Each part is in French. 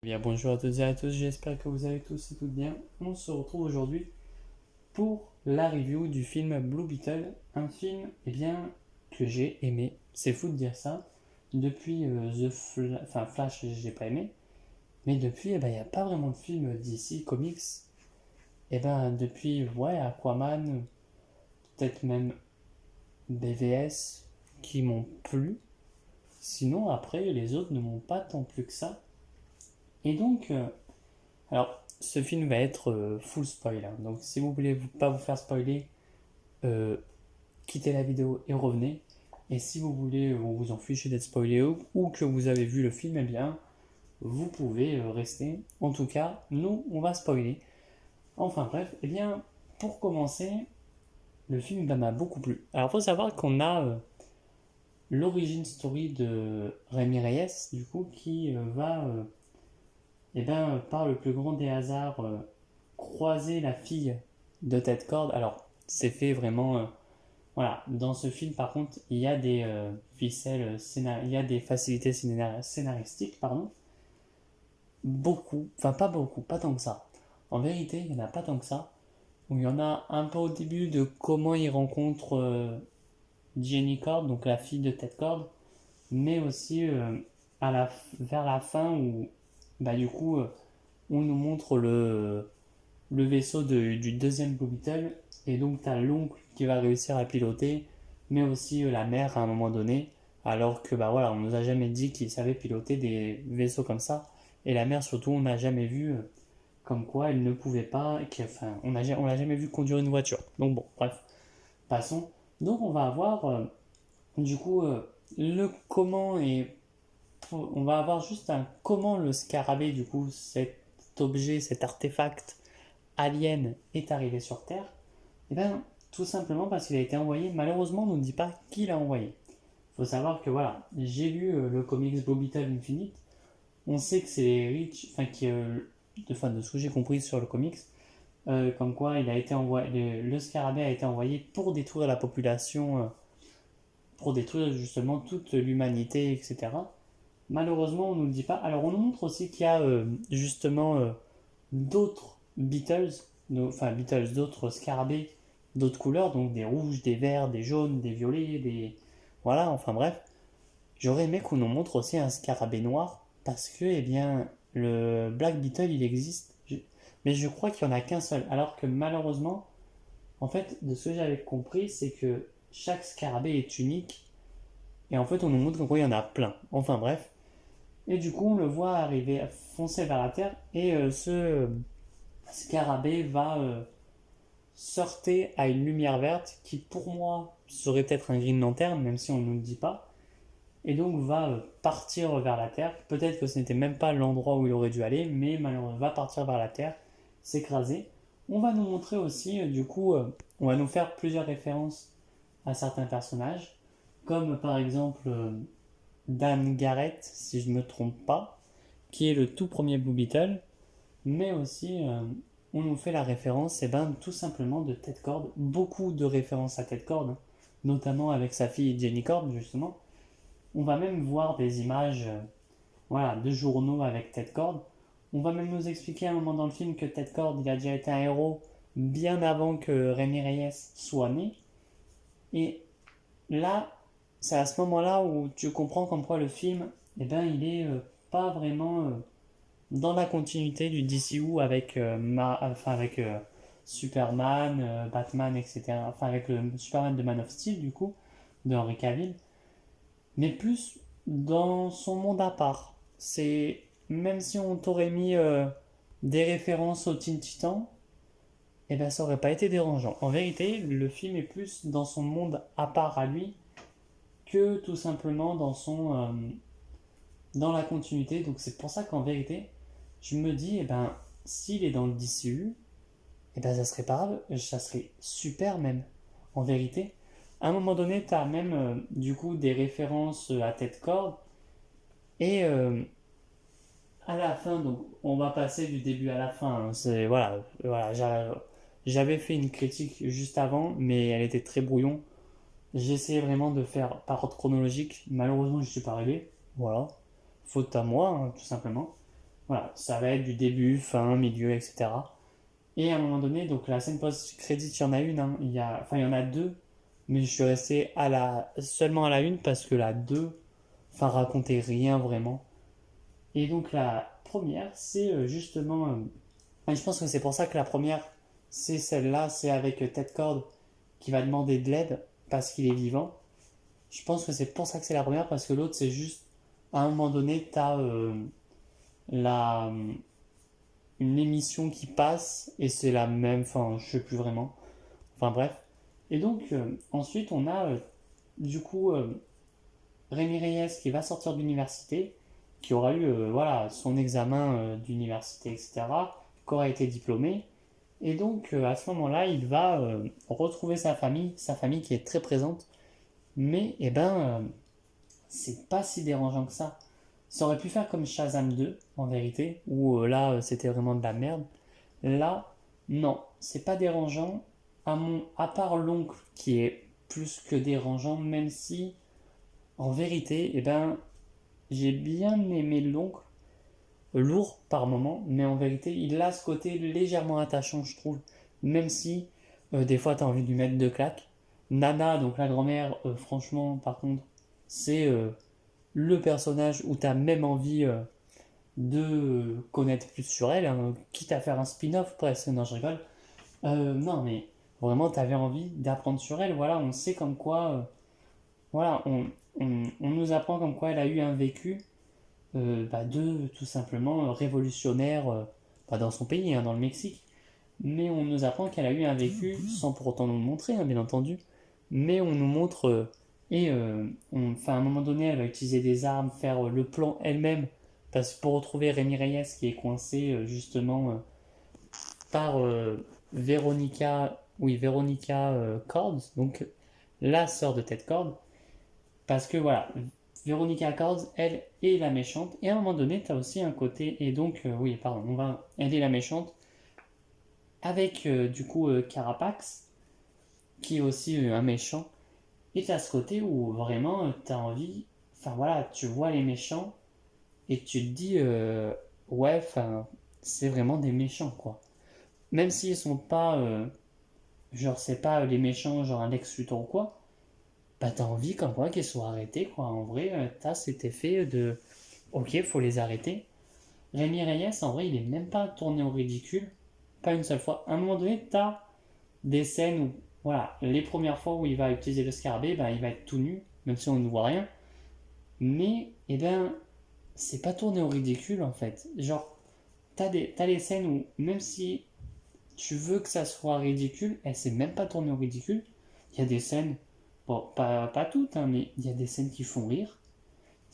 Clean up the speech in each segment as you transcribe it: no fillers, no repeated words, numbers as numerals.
Bien, bonjour à toutes et à tous, j'espère que vous allez tous et toutes bien. On se retrouve aujourd'hui pour la review du film Blue Beetle, un film que j'ai aimé, c'est fou de dire ça. Depuis Flash, j'ai pas aimé, mais depuis, il n'y a pas vraiment de film d'ici Comics. Depuis, ouais, Aquaman, peut-être même BVS, qui m'ont plu. Sinon, après, les autres ne m'ont pas tant plu que ça. Et donc, alors, ce film va être full spoil, hein. Donc, si vous voulez pas vous faire spoiler, euh, quittez la vidéo et revenez. Et si vous voulez, vous vous en fichez d'être spoilé ou que vous avez vu le film, eh bien, vous pouvez rester. En tout cas, nous, on va spoiler. Enfin bref, pour commencer, le film m'a beaucoup plu. Alors, il faut savoir qu'on a l'origine story de Rémi Reyes, du coup, qui par le plus grand des hasards, croiser la fille de Ted Cord. Alors, c'est fait vraiment. Voilà, dans ce film, par contre, il y a des il y a des facilités scénaristiques, pardon. Beaucoup, enfin pas beaucoup, pas tant que ça. En vérité, il n'y en a pas tant que ça. Où il y en a un peu au début de comment il rencontre Jenny Cord, donc la fille de Ted Cord, mais aussi vers la fin où, du coup, on nous montre le vaisseau du deuxième Blue Beetle, et donc tu as l'oncle qui va réussir à piloter, mais aussi la mère à un moment donné, alors que voilà, on nous a jamais dit qu'il savait piloter des vaisseaux comme ça, et la mère surtout, on n'a jamais vu comme quoi elle ne pouvait pas, enfin, on l'a jamais vu conduire une voiture. Donc bon, bref, passons. Donc on va avoir du coup le comment et on va avoir juste un comment le scarabée, du coup, cet objet, cet artefact alien est arrivé sur Terre. Eh bien, tout simplement parce qu'il a été envoyé. Malheureusement, on ne nous dit pas qui l'a envoyé. Il faut savoir que voilà, j'ai lu le comics Blue Beetle Infinite. On sait que c'est Rich, de ce que j'ai compris sur le comics, comme quoi il a été envoyé, le scarabée a été envoyé pour détruire la population, pour détruire justement toute l'humanité, etc. Malheureusement, on ne nous le dit pas. Alors, on nous montre aussi qu'il y a justement d'autres Beatles, enfin Beatles, d'autres scarabées, d'autres couleurs, donc des rouges, des verts, des jaunes, des violets, des. Voilà, enfin bref. J'aurais aimé qu'on nous montre aussi un scarabée noir, parce que, le Black Beetle, il existe, mais je crois qu'il n'y en a qu'un seul. Alors que malheureusement, en fait, de ce que j'avais compris, c'est que chaque scarabée est unique, et en fait, on nous montre qu'en il y en a plein. Enfin bref. Et du coup, on le voit arriver, foncer vers la Terre, et ce scarabée va sortir à une lumière verte qui, pour moi, serait peut-être un Green Lantern, même si on ne nous le dit pas, et donc va partir vers la Terre. Peut-être que ce n'était même pas l'endroit où il aurait dû aller, mais malheureusement, va partir vers la Terre, s'écraser. On va nous montrer aussi, on va nous faire plusieurs références à certains personnages, comme par exemple Dan Garrett, si je ne me trompe pas, qui est le tout premier Blue Beetle, mais aussi on nous fait la référence tout simplement de Ted Cord, beaucoup de références à Ted Cord, hein, notamment avec sa fille Jenny Cord justement. On va même voir des images voilà, de journaux avec Ted Cord. On va même nous expliquer à un moment dans le film que Ted Cord il a déjà été un héros bien avant que Rémi Reyes soit né. Et là, c'est à ce moment-là où tu comprends comme quoi le film, il est pas vraiment dans la continuité du DCU avec, Superman, Batman, etc. Enfin, avec le Superman de Man of Steel, du coup, de Henry Cavill, mais plus dans son monde à part. C'est même si on t'aurait mis des références au Teen Titan, ça aurait pas été dérangeant. En vérité, le film est plus dans son monde à part à lui que tout simplement dans la continuité. Donc c'est pour ça qu'en vérité, je me dis, s'il est dans le DCU, ça serait pas grave, ça serait super même, en vérité. À un moment donné, tu as même du coup des références à Ted Cord, et à la fin, donc on va passer du début à la fin, hein. C'est, voilà, j'avais fait une critique juste avant, mais elle était très brouillon. J'ai essayé vraiment de faire par ordre chronologique, malheureusement je suis pas arrivé, voilà, faute à moi, hein, tout simplement. voilà, ça va être du début, fin, milieu, etc. Et à un moment donné, donc la scène post-crédit, il y en a une, hein, il y en a deux, mais je suis resté seulement à la une parce que la deux, enfin, racontait rien vraiment. Et donc la première, c'est justement, et je pense que c'est pour ça que la première, c'est celle-là, c'est avec Ted Cord qui va demander de l'aide parce qu'il est vivant. Je pense que c'est pour ça que c'est la première parce que l'autre, c'est juste, à un moment donné, t'as la, une émission qui passe et c'est la même, enfin, je sais plus vraiment. Enfin bref. Et donc, ensuite, on a du coup Rémi Reyes qui va sortir d'université, qui aura eu voilà, son examen d'université, etc., qui aura été diplômé. Et donc, à ce moment-là, il va retrouver sa famille qui est très présente. Mais, eh ben, c'est pas si dérangeant que ça. Ça aurait pu faire comme Shazam 2, en vérité, où là, c'était vraiment de la merde. Là, non, c'est pas dérangeant, à part l'oncle qui est plus que dérangeant, même si, en vérité, eh ben, j'ai bien aimé l'oncle, lourd par moment, mais en vérité, il a ce côté légèrement attachant, je trouve, même si, des fois, t'as envie de lui mettre deux claques. Nana, donc la grand-mère, franchement, par contre, c'est le personnage où t'as même envie de connaître plus sur elle, hein, quitte à faire un spin-off presque, non je rigole. Non mais vraiment t'avais envie d'apprendre sur elle, voilà, on sait comme quoi, voilà, on nous apprend comme quoi elle a eu un vécu de tout simplement révolutionnaire dans son pays, hein, dans le Mexique. Mais on nous apprend qu'elle a eu un vécu, sans pour autant nous le montrer, hein, bien entendu, mais on nous montre, enfin, à un moment donné, elle va utiliser des armes, faire le plan elle-même, parce que pour retrouver Rémi Reyes qui est coincé justement par Véronica Cords, donc la sœur de Ted Cord, parce que voilà, Véronica Cords, elle est la méchante, et à un moment donné, tu as aussi un côté, et donc, oui, pardon, elle est la méchante, avec du coup Carapax, qui est aussi un méchant, et tu as ce côté où vraiment tu as envie, enfin voilà, tu vois les méchants, et tu te dis, ouais, enfin, c'est vraiment des méchants, quoi. Même s'ils sont pas, genre, c'est pas les méchants, genre un Lex Luthor ou quoi, bah t'as envie comme quoi qu'ils soient arrêtés, quoi. En vrai, t'as cet effet de, ok, faut les arrêter. Rémi Reyes, en vrai, il est même pas tourné au ridicule, pas une seule fois. À un moment donné, t'as des scènes où, voilà, les premières fois où il va utiliser le scarabée, bah, il va être tout nu, même si on ne voit rien. Mais, eh ben, c'est pas tourné au ridicule, en fait. Genre, t'as les scènes où, même si tu veux que ça soit ridicule, elle s'est même pas tournée au ridicule. Il y a des scènes, bon, pas toutes, hein, mais il y a des scènes qui font rire.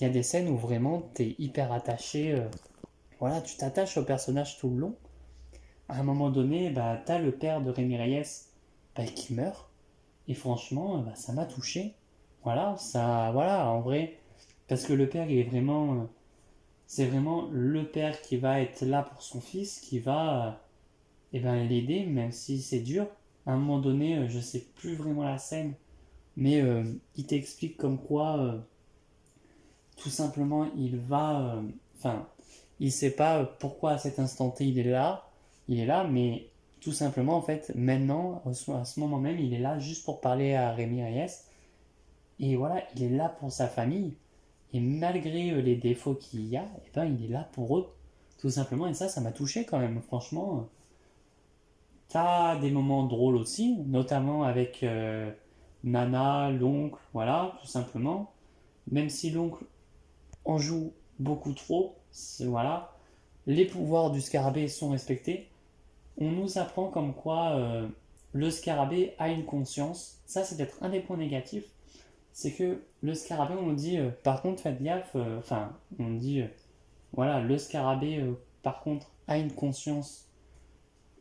Il y a des scènes où vraiment t'es hyper attaché. Voilà, tu t'attaches au personnage tout le long. À un moment donné, bah, t'as le père de Rémi Reyes qui meurt. Et franchement, bah, ça m'a touché. Voilà, ça, voilà, en vrai. Parce que le père, il est vraiment. C'est vraiment le père qui va être là pour son fils, qui va et ben, l'aider, même si c'est dur. À un moment donné, je sais plus vraiment la scène, mais il t'explique comme quoi, tout simplement, enfin, il sait pas pourquoi à cet instant T il est là, mais tout simplement, en fait, maintenant, à ce moment même, il est là juste pour parler à Rémi Reyes, et voilà, il est là pour sa famille, et malgré les défauts qu'il y a, et ben, il est là pour eux, tout simplement, et ça m'a touché quand même, franchement. T'as des moments drôles aussi, notamment avec Nana, l'oncle, voilà, tout simplement. Même si l'oncle en joue beaucoup trop, voilà, les pouvoirs du scarabée sont respectés. On nous apprend comme quoi le scarabée a une conscience. Ça, c'est peut-être un des points négatifs. C'est que le scarabée, on nous dit, par contre, faites gaffe, enfin, on dit, voilà, le scarabée, par contre, a une conscience,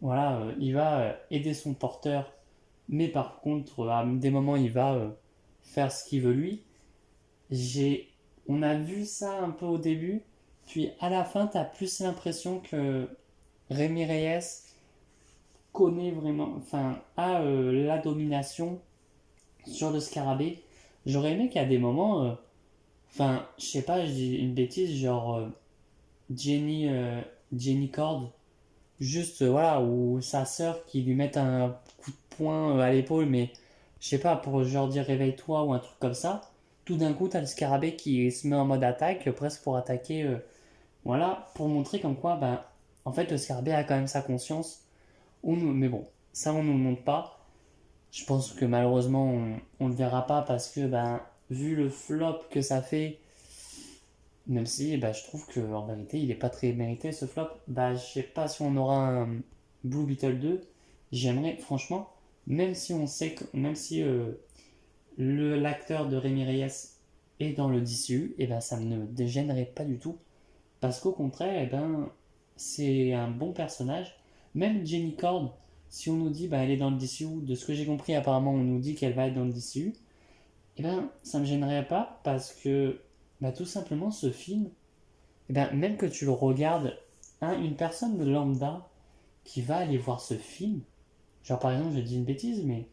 voilà, il va aider son porteur, mais par contre, à des moments, il va faire ce qu'il veut lui. J'ai, on a vu ça un peu au début, puis à la fin, tu as plus l'impression que Rémi Reyes connaît vraiment, enfin, a la domination sur le scarabée. J'aurais aimé qu'à des moments, enfin, je sais pas, je dis une bêtise, genre, Jenny, Jenny Cord, juste voilà, ou sa sœur qui lui met un coup de poing à l'épaule, mais je sais pas, pour genre dire réveille-toi ou un truc comme ça. Tout d'un coup, t'as le scarabée qui se met en mode attaque, presque pour attaquer, voilà, pour montrer comme quoi, ben, en fait, le scarabée a quand même sa conscience. Mais bon, ça, on nous le montre pas. Je pense que malheureusement, on le verra pas parce que, ben, vu le flop que ça fait, même si bah, je trouve que en vérité il est pas très mérité ce flop, bah, je sais pas si on aura un Blue Beetle 2. J'aimerais franchement, même si on sait que, même si l'acteur de Rémi Reyes est dans le DCU, et ben ça ne me dégénérerait pas du tout. Parce qu'au contraire, et ben, c'est un bon personnage. Même Jenny Cord, si on nous dit bah, elle est dans le DCU, de ce que j'ai compris apparemment on nous dit qu'elle va être dans le DCU, et ben ça me gênerait pas parce que bah, tout simplement ce film, eh ben, même que tu le regardes, hein, une personne de lambda qui va aller voir ce film, genre par exemple, je dis une bêtise, mais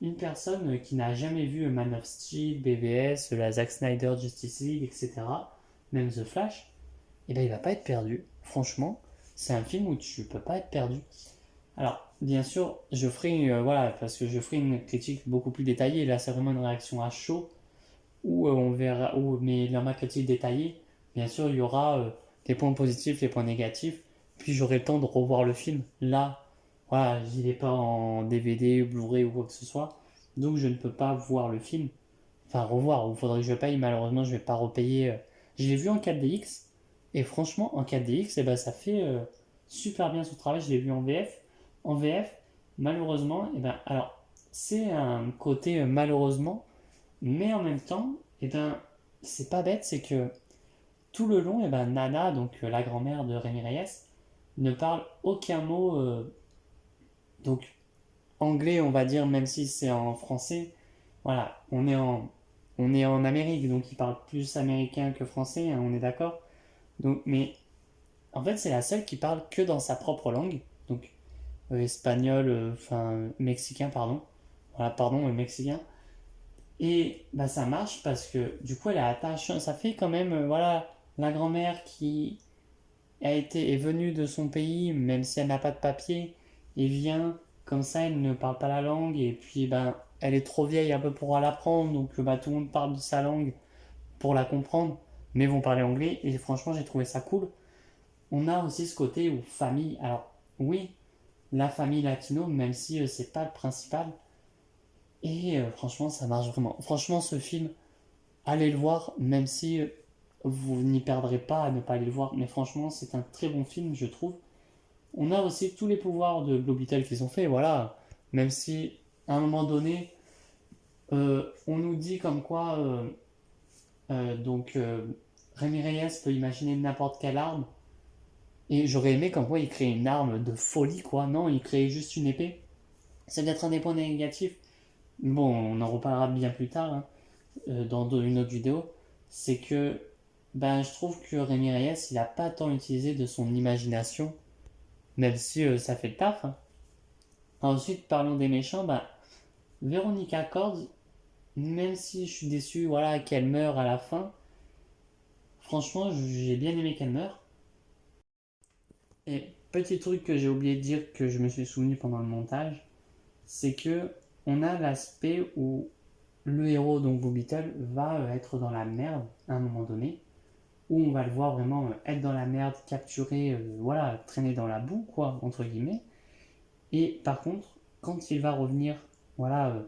une personne qui n'a jamais vu Man of Steel, BVS, la Zack Snyder Justice League, etc., même The Flash, eh ben, il va pas être perdu. Franchement, c'est un film où tu peux pas être perdu. Alors, bien sûr, je ferai, voilà, parce que je ferai une critique beaucoup plus détaillée. Là, c'est vraiment une réaction à chaud où on verra, mais dans ma critique détaillée, bien sûr, il y aura les points positifs, les points négatifs, puis j'aurai le temps de revoir le film. Là, voilà, il n'est pas en DVD, Blu-ray ou quoi que ce soit, donc je ne peux pas voir le film. Enfin, revoir, il faudrait que je paye, malheureusement, je ne vais pas repayer. Je l'ai vu en 4DX, et franchement, en 4DX, eh ben, ça fait super bien son travail. Je l'ai vu en VF. En VF, malheureusement, eh ben, alors, c'est un côté malheureusement, mais en même temps, eh ben, c'est pas bête, c'est que tout le long, eh ben, Nana, donc la grand-mère de Rémi Reyes, ne parle aucun mot donc anglais, on va dire, même si c'est en français. Voilà, on est en Amérique, donc il parle plus américain que français, hein, on est d'accord. Donc, mais en fait, c'est la seule qui parle que dans sa propre langue, donc espagnol, enfin mexicain, pardon. Voilà, pardon, mexicain. Et bah, ça marche parce que du coup, elle est attachante. Ça fait quand même, voilà, la grand-mère qui est venue de son pays, même si elle n'a pas de papier, et vient comme ça, elle ne parle pas la langue, et puis ben, elle est trop vieille un peu pour l'apprendre, donc bah, tout le monde parle de sa langue pour la comprendre, mais vont parler anglais, et franchement, j'ai trouvé ça cool. On a aussi ce côté où famille, alors oui, la famille latino, même si c'est pas le principal, et franchement, ça marche vraiment. Franchement, ce film, allez le voir, même si vous n'y perdrez pas à ne pas aller le voir. Mais franchement, c'est un très bon film, je trouve. On a aussi tous les pouvoirs de Blue Beetle qu'ils ont fait, voilà. Même si, à un moment donné, on nous dit comme quoi, donc, Rémi Reyes peut imaginer n'importe quelle arme. Et j'aurais aimé comme quoi il crée une arme de folie, quoi. Non, il crée juste une épée. C'est peut-être un des points négatifs. Bon, on en reparlera bien plus tard, hein, dans une autre vidéo. C'est que ben, je trouve que Rémi Reyes, il a pas tant utilisé de son imagination, même si ça fait le taf, hein. Ensuite, parlons des méchants, ben, Veronica Cord, même si je suis déçu voilà, qu'elle meure à la fin, franchement, j'ai bien aimé qu'elle meure. Et petit truc que j'ai oublié de dire, que je me suis souvenu pendant le montage, c'est que on a l'aspect où le héros, donc Blue Beetle, va être dans la merde à un moment donné, où on va le voir vraiment être dans la merde, capturé, voilà, traîner dans la boue, quoi, entre guillemets. Et par contre, quand il va revenir, voilà,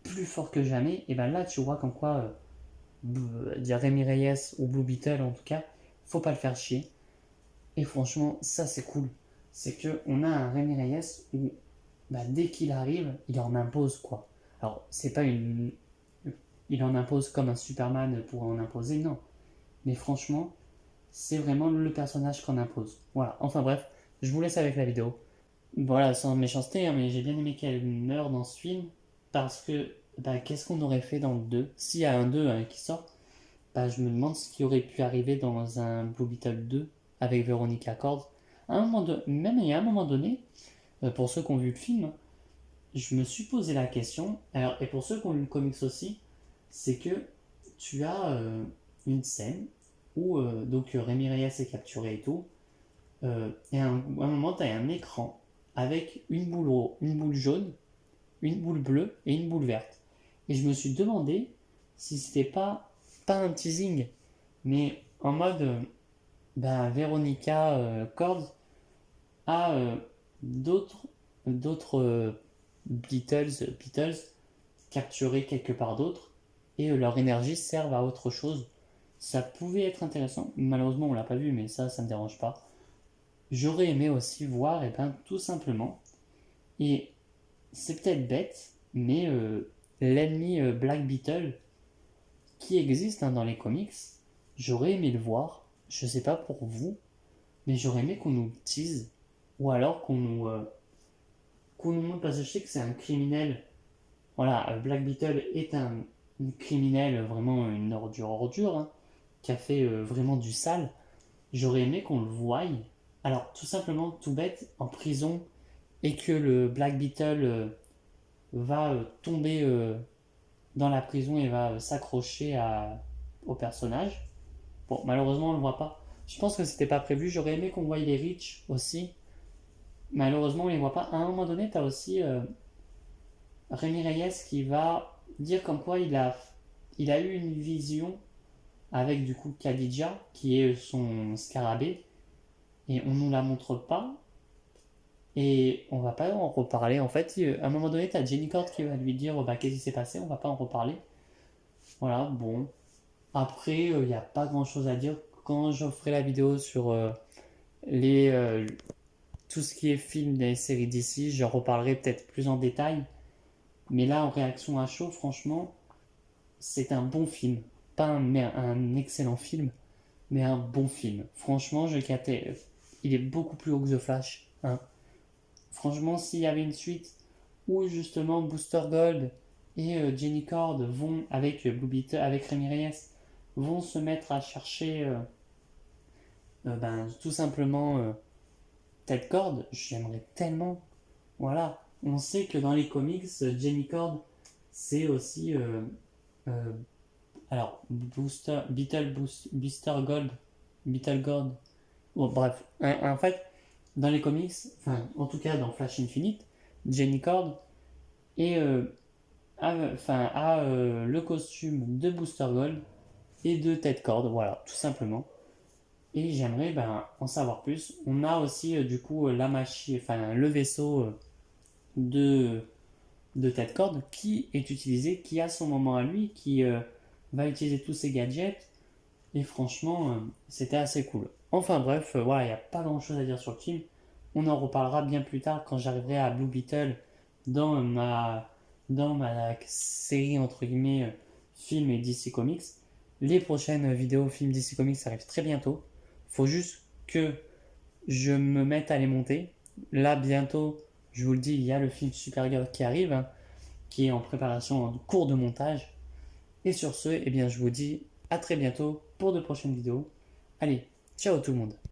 plus fort que jamais, et ben là, tu vois comme quoi, dire Rémi Reyes ou Blue Beetle en tout cas, faut pas le faire chier. Et franchement, ça c'est cool. C'est que on a un Rémi Reyes où, bah, dès qu'il arrive, il en impose, quoi. Alors, c'est pas une. Il en impose comme un Superman pour en imposer, non. Mais franchement, c'est vraiment le personnage qu'on impose. Voilà, enfin bref, je vous laisse avec la vidéo. Voilà, sans méchanceté, hein, mais j'ai bien aimé qu'elle meure dans ce film, parce que bah, qu'est-ce qu'on aurait fait dans le 2? S'il y a un 2 qui sort, bah, je me demande ce qui aurait pu arriver dans un Blue Beetle 2 avec Veronica Cord. À un moment même à un moment donné, pour ceux qui ont vu le film, je me suis posé la question, alors, et pour ceux qui ont lu le comics aussi, c'est que tu as une scène où donc Rémi Reyes est capturé et tout. Et à un moment, tu as un écran avec une boule jaune, une boule bleue et une boule verte. Et je me suis demandé si c'était pas un teasing, mais en mode Veronica Cords a d'autres Beatles capturés quelque part d'autre et leur énergie servent à autre chose. Ça pouvait être intéressant. Malheureusement, on l'a pas vu, mais ça me dérange pas. J'aurais aimé aussi voir, et ben, tout simplement, et c'est peut-être bête, mais l'ennemi Black Beetle, qui existe dans les comics, j'aurais aimé le voir. Je sais pas pour vous, mais j'aurais aimé qu'on nous tease, ou alors qu'on nous montre, parce que je sais que c'est un criminel. Voilà, Black Beetle est un criminel, vraiment une ordure, hein, qui a fait vraiment du sale. J'aurais aimé qu'on le voie. Alors, tout simplement, tout bête, en prison, et que le Black Beetle va tomber dans la prison et va s'accrocher au personnage. Bon, malheureusement, on le voit pas. Je pense que c'était pas prévu. J'aurais aimé qu'on voie les Rich aussi. Malheureusement, on les voit pas. À un moment donné, tu as aussi Rémi Reyes qui va dire comme quoi il a eu une vision avec du coup Khadija, qui est son scarabée, et on nous la montre pas. Et on va pas en reparler. En fait, à un moment donné, tu as Jenny Cord qui va lui dire qu'est-ce qui s'est passé, on va pas en reparler. Voilà, bon. Après, il n'y a pas grand-chose à dire. Quand je ferai la vidéo sur les, tout ce qui est film des séries d'ici, je reparlerai peut-être plus en détail. Mais là, en réaction à chaud, franchement, c'est un bon film. Pas un excellent film, mais un bon film. Franchement, je captais. Il est beaucoup plus haut que The Flash, hein. Franchement, s'il y avait une suite où justement Booster Gold et Jenny Cord vont, avec Blue Beetle, avec Rémi Reyes, vont se mettre à chercher tout simplement Ted Cord, j'aimerais tellement. Voilà, on sait que dans les comics, Jenny Cord, c'est aussi euh, alors Booster Gold, Beetle Gold. Bon, bref, en fait, dans les comics, enfin, en tout cas dans Flash Infinite, Jenny Cord a le costume de Booster Gold et de Ted Cord, voilà, tout simplement. Et j'aimerais en savoir plus. On a aussi du coup la machine, enfin le vaisseau de, de Ted Cord qui est utilisé, qui a son moment à lui, qui va utiliser tous ses gadgets. Et franchement, c'était assez cool. Enfin bref, voilà, il n'y a pas grand chose à dire sur le film. On en reparlera bien plus tard quand j'arriverai à Blue Beetle dans ma série entre guillemets film et DC Comics. Les prochaines vidéos films DC Comics arrivent très bientôt. Faut juste que je me mette à les monter. Là, bientôt, je vous le dis, il y a le film Supergirl qui arrive, hein, qui est en préparation, en cours de montage. Et sur ce, eh bien, je vous dis à très bientôt pour de prochaines vidéos. Allez, ciao tout le monde!